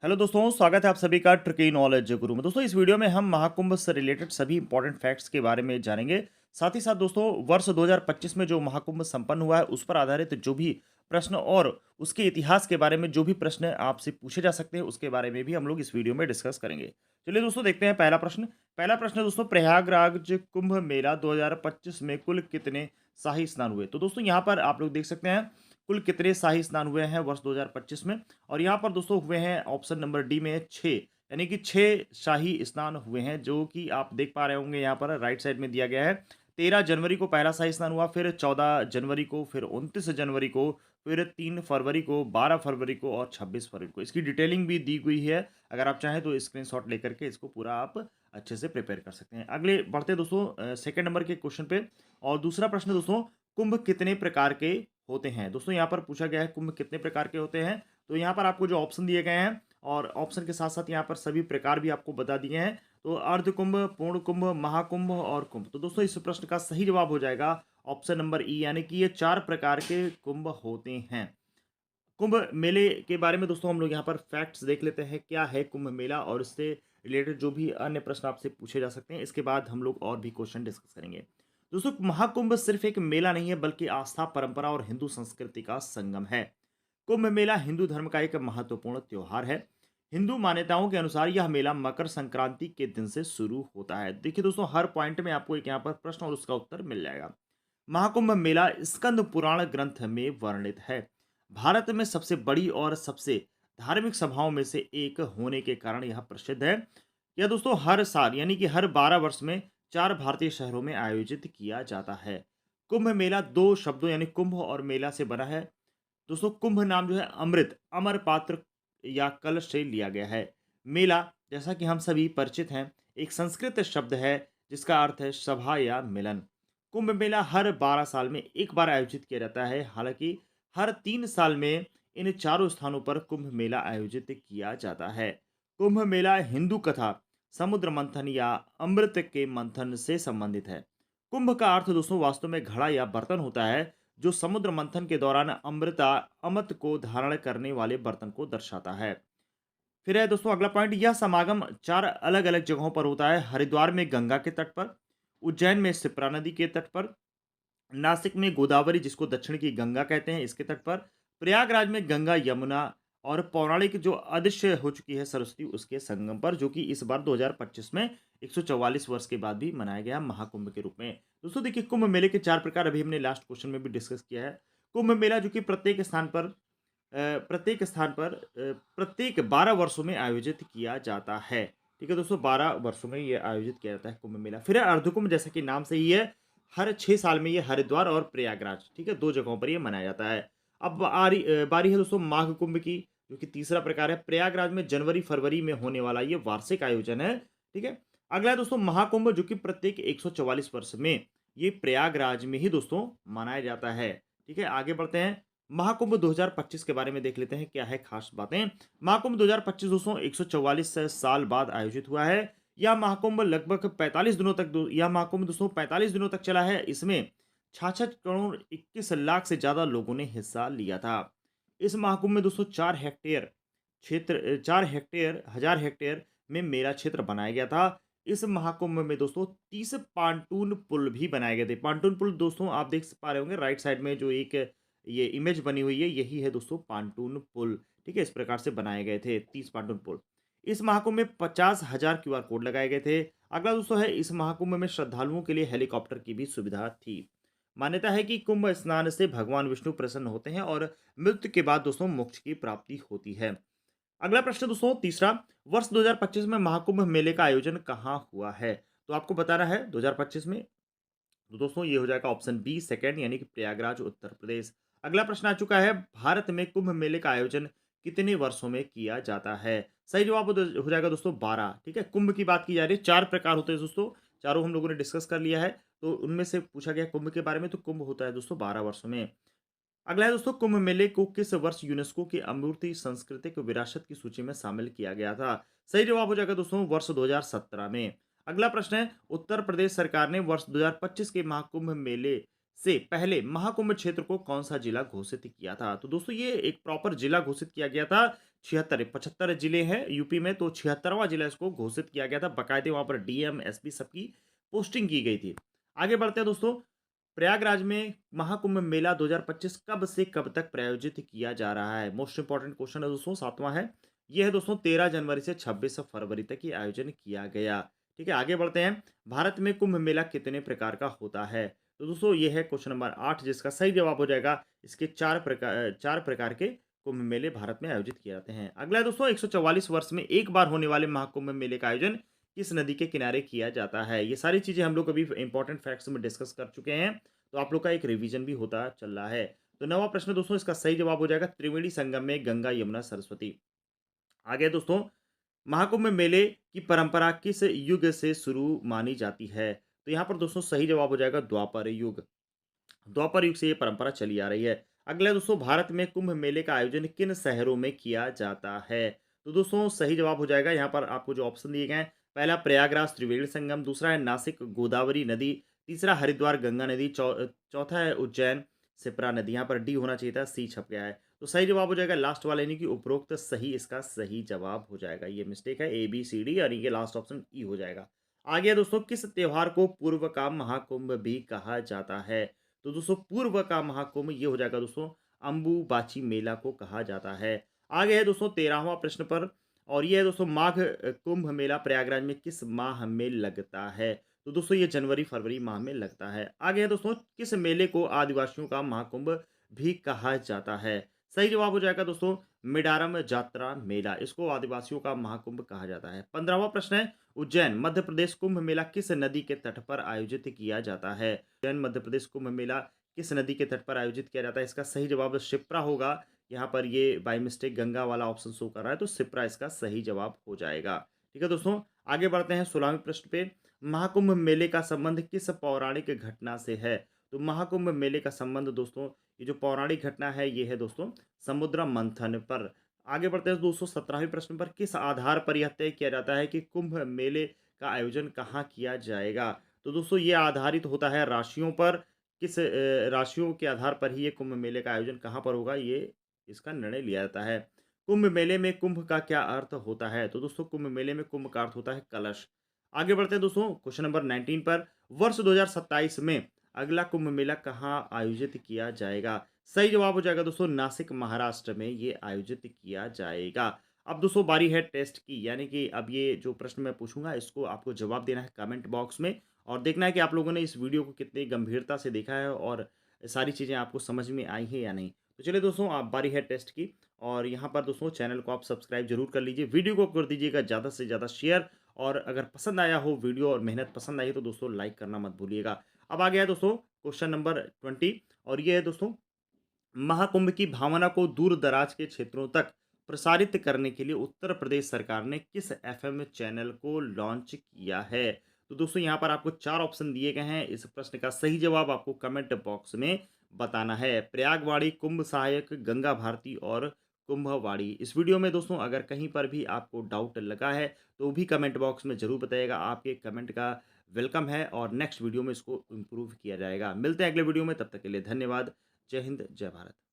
Hello दोस्तों, स्वागत है आप सभी का ट्रिकी नॉलेज गुरु में। दोस्तों, इस वीडियो में हम महाकुंभ से रिलेटेड सभी इंपॉर्टेंट फैक्ट्स के बारे में जानेंगे। साथ ही साथ दोस्तों, वर्ष 2025 में जो महाकुंभ संपन्न हुआ है उस पर आधारित जो भी प्रश्न और उसके इतिहास के बारे में जो भी प्रश्न आपसे पूछे जा सकते हैं उसके बारे में भी हम लोग इस वीडियो में डिस्कस करेंगे। चलिए दोस्तों, देखते हैं पहला प्रश्न दोस्तों, प्रयागराज कुंभ मेला 2025 में कुल कितने शाही स्नान हुए? तो दोस्तों, यहाँ पर आप लोग देख सकते हैं कुल कितने शाही स्नान हुए हैं वर्ष 2025 में। और यहाँ पर दोस्तों हुए हैं ऑप्शन नंबर डी में 6, यानी कि 6 शाही स्नान हुए हैं, जो कि आप देख पा रहे होंगे यहाँ पर राइट साइड में दिया गया है। 13 जनवरी को पहला शाही स्नान हुआ, फिर 14 जनवरी को, फिर 29 जनवरी को, फिर 3 फरवरी को, 12 फरवरी को और 26 फरवरी को। इसकी डिटेलिंग भी दी हुई है, अगर आप चाहें तो स्क्रीनशॉट लेकर के इसको पूरा आप अच्छे से प्रिपेयर कर सकते हैं। अगले बढ़ते हैं दोस्तों सेकंड नंबर के क्वेश्चन पे। और दूसरा प्रश्न दोस्तों, कुंभ कितने प्रकार के होते हैं? दोस्तों, यहाँ पर पूछा गया है कुंभ कितने प्रकार के होते हैं। तो यहाँ पर आपको जो ऑप्शन दिए गए हैं और ऑप्शन के साथ साथ यहाँ पर सभी प्रकार भी आपको बता दिए हैं। तो अर्ध कुंभ, पूर्ण कुंभ, महाकुंभ और कुंभ। तो दोस्तों, इस प्रश्न का सही जवाब हो जाएगा ऑप्शन नंबर ई, यानी कि ये 4 प्रकार के कुंभ होते हैं। कुंभ मेले के बारे में दोस्तों हम लोग यहाँ पर फैक्ट्स देख लेते हैं, क्या है कुंभ मेला और इससे रिलेटेड जो भी अन्य प्रश्न आपसे पूछे जा सकते हैं। इसके बाद हम लोग और भी क्वेश्चन डिस्कस करेंगे। दोस्तों, महाकुंभ सिर्फ एक मेला नहीं है, बल्कि आस्था, परंपरा और हिंदू संस्कृति का संगम है। कुंभ मेला हिंदू धर्म का एक महत्वपूर्ण त्योहार है। हिंदू मान्यताओं के अनुसार यह मेला मकर संक्रांति के दिन से शुरू होता है। देखिए दोस्तों, हर पॉइंट में आपको एक यहाँ पर प्रश्न और उसका उत्तर मिल जाएगा। महाकुंभ मेला स्कंद पुराण ग्रंथ में वर्णित है। भारत में सबसे बड़ी और सबसे धार्मिक सभाओं में से एक होने के कारण यह प्रसिद्ध है। यह दोस्तों हर साल यानी कि हर 12 वर्ष में 4 भारतीय शहरों में आयोजित किया जाता है। कुंभ मेला 2 शब्दों यानी कुंभ और मेला से बना है। दोस्तों, कुंभ नाम जो है अमृत, अमर पात्र या कलश से लिया गया है। मेला, जैसा कि हम सभी परिचित हैं, एक संस्कृत शब्द है जिसका अर्थ है सभा या मिलन। कुंभ मेला हर 12 साल में एक बार आयोजित किया जाता है। हालांकि हर 3 साल में इन चारों स्थानों पर कुंभ मेला आयोजित किया जाता है। कुंभ मेला हिंदू कथा, समुद्र मंथन या अमृत के मंथन से संबंधित है। कुंभ का अर्थ दोस्तों वास्तव में घड़ा या बर्तन होता है, जो समुद्र मंथन के दौरान अमृत को धारण करने वाले बर्तन को दर्शाता है। फिर है दोस्तों अगला पॉइंट, यह समागम 4 अलग-अलग जगहों पर होता है। हरिद्वार में गंगा के तट पर, उज्जैन में शिप्रा नदी के तट पर, नासिक में गोदावरी जिसको दक्षिण की गंगा कहते हैं इसके तट पर, प्रयागराज में गंगा यमुना और पौराणिक जो अदृश्य हो चुकी है सरस्वती उसके संगम पर, जो कि इस बार 2025 में 144 वर्ष के बाद भी मनाया गया महाकुंभ के रूप में। दोस्तों देखिए, कुंभ मेले के 4 प्रकार अभी हमने लास्ट क्वेश्चन में भी डिस्कस किया है। कुंभ मेला जो कि प्रत्येक 12 वर्षों में आयोजित किया जाता है। ठीक है दोस्तों, 12 वर्षों में ये आयोजित किया जाता है कुंभ मेला। फिर है अर्धकुंभ, जैसे कि नाम से ही है, हर 6 साल में ये हरिद्वार और प्रयागराज, ठीक है, 2 जगहों पर ये मनाया जाता है। अब बारी है दोस्तों माघ कुंभ की, जो कि तीसरा प्रकार है। प्रयागराज में जनवरी-फरवरी में होने वाला ये वार्षिक आयोजन है, ठीक है। अगला है दोस्तों महाकुंभ, जो कि प्रत्येक 144 वर्ष में ये प्रयागराज में ही दोस्तों मनाया जाता है, ठीक है। आगे बढ़ते हैं, महाकुंभ 2025 के बारे में देख लेते हैं क्या है खास बातें। महाकुंभ 2025 दोस्तों 144 साल बाद आयोजित हुआ है। यह महाकुंभ लगभग 45 दिनों तक यह महाकुंभ दोस्तों 45 दिनों तक चला है। इसमें 66 करोड़ 21 लाख से ज़्यादा लोगों ने हिस्सा लिया था। इस महाकुंभ में दोस्तों 4 हेक्टेयर, हजार हेक्टेयर में मेला क्षेत्र बनाया गया था। इस महाकुंभ में दोस्तों 30 पांटून पुल भी बनाए गए थे। पांटून पुल दोस्तों आप देख पा रहे होंगे राइट साइड में जो एक ये इमेज बनी हुई है, यही है दोस्तों पांटून पुल, ठीक है। इस प्रकार से बनाए गए थे 30 पांटून पुल। इस महाकुंभ में 50,000 क्यूआर कोड लगाए गए थे। अगला दोस्तों है, इस महाकुंभ में श्रद्धालुओं के लिए हेलीकॉप्टर की भी सुविधा थी। मान्यता है कि कुंभ स्नान से भगवान विष्णु प्रसन्न होते हैं और मृत्यु के बाद दोस्तों मोक्ष की प्राप्ति होती है। अगला प्रश्न दोस्तों तीसरा, वर्ष 2025 में महाकुंभ मेले का आयोजन कहाँ हुआ है? तो आपको बताना है 2025 में। तो दोस्तों ये हो जाएगा ऑप्शन बी सेकंड, यानी कि प्रयागराज उत्तर प्रदेश। अगला प्रश्न आ चुका है, भारत में कुंभ मेले का आयोजन कितने वर्षों में किया जाता है? सही जवाब हो जाएगा दोस्तों 12, ठीक है। कुंभ की बात की जा रही है, 4 प्रकार होते हैं दोस्तों, चारों हम लोगों ने डिस्कस कर लिया है। तो उनमें से पूछा गया कुंभ के बारे में, तो कुंभ होता है दोस्तों 12 वर्षों में। अगला है दोस्तों, कुंभ मेले को किस वर्ष यूनेस्को की अमूर्ति सांस्कृतिक विरासत की सूची में शामिल किया गया था? सही जवाब हो जाएगा दोस्तों वर्ष 2017 में। अगला प्रश्न है, उत्तर प्रदेश सरकार ने वर्ष 2025 के महाकुंभ मेले से पहले महाकुंभ क्षेत्र को कौन सा जिला घोषित किया था? तो दोस्तों ये एक प्रॉपर जिला घोषित किया गया था, 76 75 जिले हैं यूपी में, तो 76वां जिला इसको घोषित किया गया था। बाकायदे वहाँ पर डीएम, एसपी सबकी पोस्टिंग की गई थी। आगे बढ़ते हैं दोस्तों, प्रयागराज में महाकुंभ मेला 2025 कब से कब तक प्रायोजित किया जा रहा है? मोस्ट इंपोर्टेंट क्वेश्चन है दोस्तों, 7वां है। ये है दोस्तों 13 जनवरी से 26 फरवरी तक ये आयोजन किया गया। ठीक है, आगे बढ़ते हैं। भारत में कुंभ मेला कितने प्रकार का होता है? तो दोस्तों ये है क्वेश्चन नंबर 8, जिसका सही जवाब हो जाएगा इसके 4 प्रकार के कुंभ मेले भारत में आयोजित किए जाते हैं। अगला है दोस्तों, 144 वर्ष में एक बार होने वाले महाकुंभ मेले का आयोजन किस नदी के किनारे किया जाता है? ये सारी चीज़ें हम लोग अभी इंपॉर्टेंट फैक्ट्स में डिस्कस कर चुके हैं, तो आप लोग का एक रिवीजन भी होता चल रहा है। तो 9वां प्रश्न दोस्तों, इसका सही जवाब हो जाएगा त्रिवेणी संगम में गंगा, यमुना, सरस्वती। आगे दोस्तों, महाकुंभ मेले की परंपरा किस युग से शुरू मानी जाती है? तो यहाँ पर दोस्तों सही जवाब हो जाएगा द्वापर युग। द्वापर युग से ये परंपरा चली आ रही है। अगला दोस्तों, भारत में कुंभ मेले का आयोजन किन शहरों में किया जाता है? तो दोस्तों सही जवाब हो जाएगा, यहाँ पर आपको जो ऑप्शन दिए गए हैं, पहला प्रयागराज त्रिवेणी संगम, दूसरा है नासिक गोदावरी नदी, तीसरा हरिद्वार गंगा नदी, चौथा है उज्जैन शिप्रा नदी। यहाँ पर डी होना चाहिए था, सी छप गया है। तो सही जवाब हो जाएगा लास्ट वाला, यानी कि उपरोक्त सही इसका सही जवाब हो जाएगा। ये मिस्टेक है, ए बी सी डी, और ये लास्ट ऑप्शन ई हो जाएगा। आगे दोस्तों, किस त्योहार को पूर्व का महाकुंभ भी कहा जाता है? तो दोस्तों पूर्व का महाकुंभ ये हो जाएगा दोस्तों अंबुबाची मेला को कहा जाता है। आगे है दोस्तों 13वां प्रश्न पर, और ये है दोस्तों माघ कुंभ मेला प्रयागराज में किस माह में लगता है? तो दोस्तों ये जनवरी फरवरी माह में लगता है। आगे है दोस्तों, किस मेले को आदिवासियों का महाकुंभ भी कहा जाता है? सही जवाब हो जाएगा दोस्तों मिडारम जात्रा मेला, इसको आदिवासियों का महाकुंभ कहा जाता है। 15वां प्रश्न है, उज्जैन मध्य प्रदेश कुंभ मेला किस नदी के तट पर आयोजित किया जाता है? उज्जैन मध्य प्रदेश कुंभ मेला किस नदी के तट पर आयोजित किया जाता है? इसका सही जवाब शिप्रा होगा। यहाँ पर ये बाय मिस्टेक गंगा वाला ऑप्शन शो कर रहा है, तो शिप्रा इसका सही जवाब हो जाएगा। ठीक है दोस्तों, आगे बढ़ते हैं 16वें प्रश्न पे। महाकुंभ मेले का संबंध किस पौराणिक घटना से है? तो महाकुंभ मेले का संबंध दोस्तों, ये जो पौराणिक घटना है ये है दोस्तों समुद्र मंथन पर। आगे बढ़ते हैं दोस्तों 17वें प्रश्न पर, किस आधार पर यह तय किया जाता है कि कुंभ मेले का आयोजन कहाँ किया जाएगा? तो दोस्तों ये आधारित होता है राशियों पर। किस राशियों के आधार पर ही ये कुंभ मेले का आयोजन कहाँ पर होगा, ये इसका निर्णय लिया जाता है। कुंभ मेले में कुंभ का क्या अर्थ होता है? तो दोस्तों कुंभ मेले में कुंभ का अर्थ होता है कलश। आगे बढ़ते हैं दोस्तों क्वेश्चन नंबर 19 पर, वर्ष 2027 में अगला कुंभ मेला कहाँ आयोजित किया जाएगा? सही जवाब हो जाएगा दोस्तों नासिक महाराष्ट्र में ये आयोजित किया जाएगा। अब दोस्तों बारी है टेस्ट की, यानी कि अब ये जो प्रश्न मैं पूछूंगा इसको आपको जवाब देना है कमेंट बॉक्स में, और देखना है कि आप लोगों ने इस वीडियो को कितनी गंभीरता से देखा है और सारी चीज़ें आपको समझ में आई हैं या नहीं। तो चलिए दोस्तों, आप बारी है टेस्ट की, और यहाँ पर दोस्तों चैनल को आप सब्सक्राइब जरूर कर लीजिए, वीडियो को कर दीजिएगा ज़्यादा से ज़्यादा शेयर, और अगर पसंद आया हो वीडियो और मेहनत पसंद आई है तो दोस्तों लाइक करना मत भूलिएगा। अब आ गया है दोस्तों क्वेश्चन नंबर 20, और ये है दोस्तों, महाकुंभ की भावना को दूर दराज के क्षेत्रों तक प्रसारित करने के लिए उत्तर प्रदेश सरकार ने किस एफएम चैनल को लॉन्च किया है? तो दोस्तों यहाँ पर आपको 4 ऑप्शन दिए गए हैं, इस प्रश्न का सही जवाब आपको कमेंट बॉक्स में बताना है। प्रयागवाड़ी, कुंभ सहायक, गंगा भारती और कुंभवाड़ी। इस वीडियो में दोस्तों अगर कहीं पर भी आपको डाउट लगा है तो भी कमेंट बॉक्स में जरूर बताइएगा, आपके कमेंट का वेलकम है, और नेक्स्ट वीडियो में इसको इम्प्रूव किया जाएगा। मिलते हैं अगले वीडियो में, तब तक के लिए धन्यवाद। जय हिंद, जय भारत।